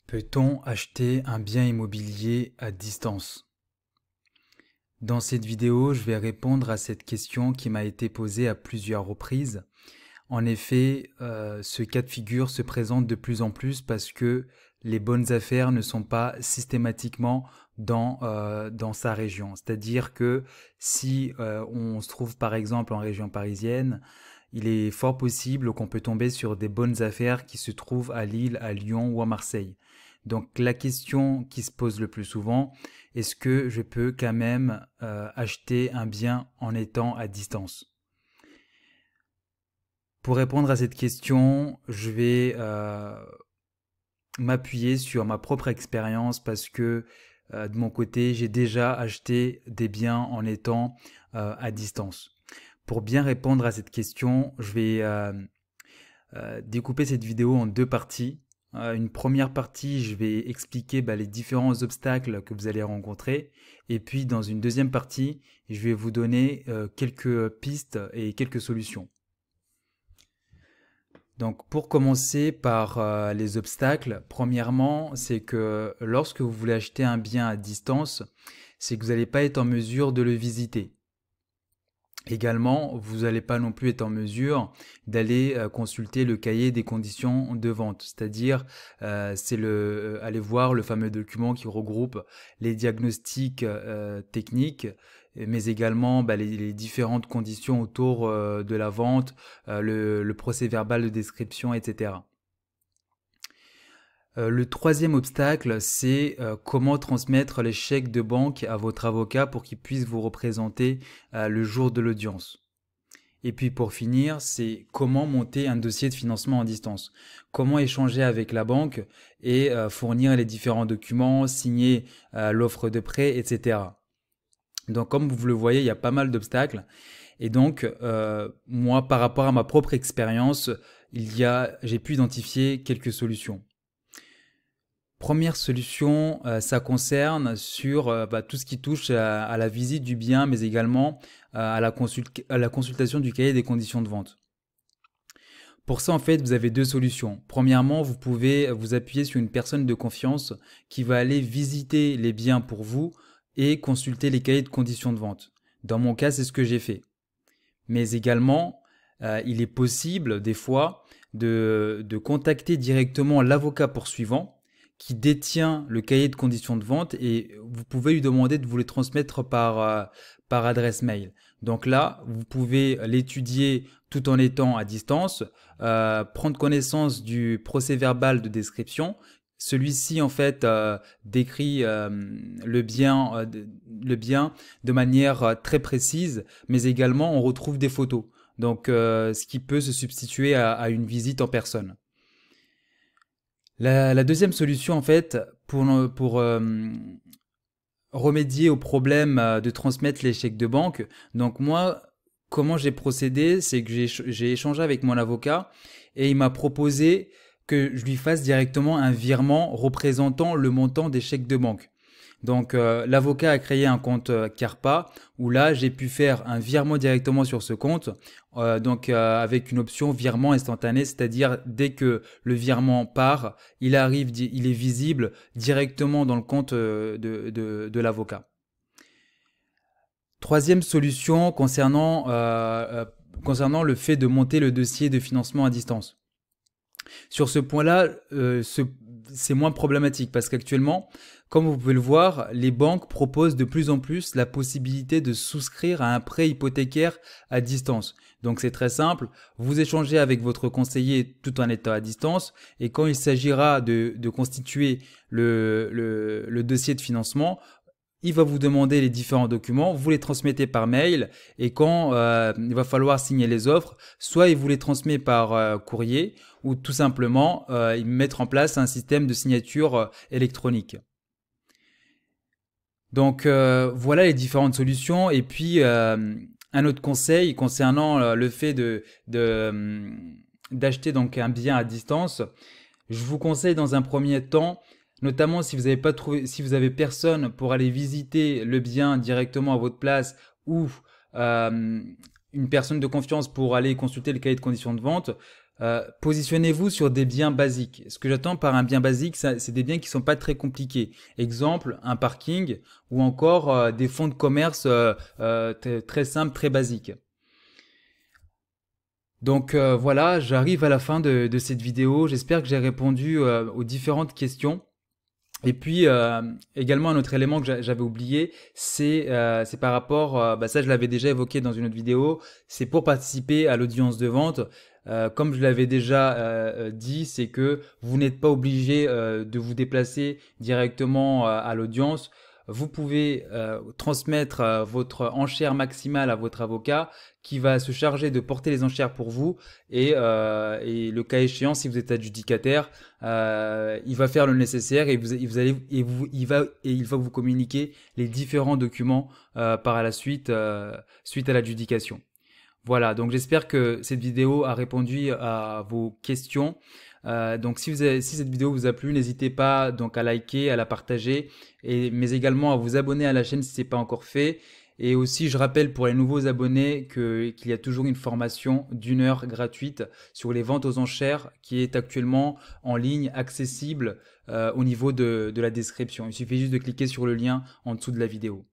Peut-on acheter un bien immobilier à distance? Dans cette vidéo, je vais répondre à cette question qui m'a été posée à plusieurs reprises. En effet, ce cas de figure se présente de plus en plus parce que les bonnes affaires ne sont pas systématiquement dans sa région. C'est-à-dire que si on se trouve par exemple en région parisienne, il est fort possible qu'on peut tomber sur des bonnes affaires qui se trouvent à Lille, à Lyon ou à Marseille. Donc la question qui se pose le plus souvent, est-ce que je peux quand même acheter un bien en étant à distance? Pour répondre à cette question, je vais m'appuyer sur ma propre expérience parce que de mon côté, j'ai déjà acheté des biens en étant à distance. Pour bien répondre à cette question, je vais découper cette vidéo en deux parties. Une première partie, je vais expliquer les différents obstacles que vous allez rencontrer. Et puis dans une deuxième partie, je vais vous donner quelques pistes et quelques solutions. Donc pour commencer par les obstacles, premièrement, c'est que lorsque vous voulez acheter un bien à distance, c'est que vous n'allez pas être en mesure de le visiter. Également, vous n'allez pas non plus être en mesure d'aller consulter le cahier des conditions de vente, c'est-à-dire aller voir le fameux document qui regroupe les diagnostics techniques, mais également les différentes conditions autour de la vente, le procès-verbal de description, etc. Le troisième obstacle, c'est comment transmettre les chèques de banque à votre avocat pour qu'il puisse vous représenter le jour de l'audience. Et puis pour finir, c'est comment monter un dossier de financement à distance. Comment échanger avec la banque et fournir les différents documents, signer l'offre de prêt, etc. Donc comme vous le voyez, il y a pas mal d'obstacles. Et donc, moi, par rapport à ma propre expérience, j'ai pu identifier quelques solutions. Première solution, ça concerne sur tout ce qui touche à la visite du bien, mais également à la consultation du cahier des conditions de vente. Pour ça, en fait, vous avez deux solutions. Premièrement, vous pouvez vous appuyer sur une personne de confiance qui va aller visiter les biens pour vous et consulter les cahiers de conditions de vente. Dans mon cas, c'est ce que j'ai fait. Mais également, il est possible des fois de contacter directement l'avocat poursuivant qui détient le cahier de conditions de vente et vous pouvez lui demander de vous les transmettre par adresse mail. Donc là, vous pouvez l'étudier tout en étant à distance, prendre connaissance du procès-verbal de description. Celui-ci, en fait, décrit le bien de manière très précise, mais également on retrouve des photos. Donc, ce qui peut se substituer à une visite en personne. La deuxième solution, en fait, pour remédier au problème de transmettre les chèques de banque, donc moi, comment j'ai procédé, c'est que j'ai échangé avec mon avocat et il m'a proposé que je lui fasse directement un virement représentant le montant des chèques de banque. Donc l'avocat a créé un compte Carpa où là j'ai pu faire un virement directement sur ce compte, avec une option virement instantané, c'est-à-dire dès que le virement part, il est visible directement dans le compte de l'avocat. Troisième solution concernant le fait de monter le dossier de financement à distance. Sur ce point-là, c'est moins problématique parce qu'actuellement, comme vous pouvez le voir, les banques proposent de plus en plus la possibilité de souscrire à un prêt hypothécaire à distance. Donc c'est très simple, vous échangez avec votre conseiller tout en étant à distance et quand il s'agira de constituer le dossier de financement, il va vous demander les différents documents, vous les transmettez par mail et quand il va falloir signer les offres, soit il vous les transmet par courrier ou tout simplement il mettre en place un système de signature électronique. Donc voilà les différentes solutions et puis un autre conseil concernant le fait d'acheter donc un bien à distance. Je vous conseille dans un premier temps, notamment si vous n'avez pas trouvé, si vous avez personne pour aller visiter le bien directement à votre place ou une personne de confiance pour aller consulter le cahier de conditions de vente, Positionnez-vous sur des biens basiques. Ce que j'attends par un bien basique, c'est des biens qui sont pas très compliqués. Exemple, un parking ou encore des fonds de commerce très simples, très basiques. Donc voilà, j'arrive à la fin de cette vidéo. J'espère que j'ai répondu aux différentes questions. Et puis également un autre élément que j'avais oublié, c'est par rapport, bah ça je l'avais déjà évoqué dans une autre vidéo, c'est pour participer à l'audience de vente. Comme je l'avais déjà dit, c'est que vous n'êtes pas obligé de vous déplacer directement à l'audience. Vous pouvez transmettre votre enchère maximale à votre avocat qui va se charger de porter les enchères pour vous et le cas échéant, si vous êtes adjudicataire, il va faire le nécessaire et il va vous communiquer les différents documents par la suite suite à l'adjudication. Voilà, donc j'espère que cette vidéo a répondu à vos questions. Donc si cette vidéo vous a plu, n'hésitez pas donc à liker, à la partager, mais également à vous abonner à la chaîne si ce n'est pas encore fait. Et aussi, je rappelle pour les nouveaux abonnés qu'il y a toujours une formation d'1 heure gratuite sur les ventes aux enchères qui est actuellement en ligne, accessible au niveau de la description. Il suffit juste de cliquer sur le lien en dessous de la vidéo.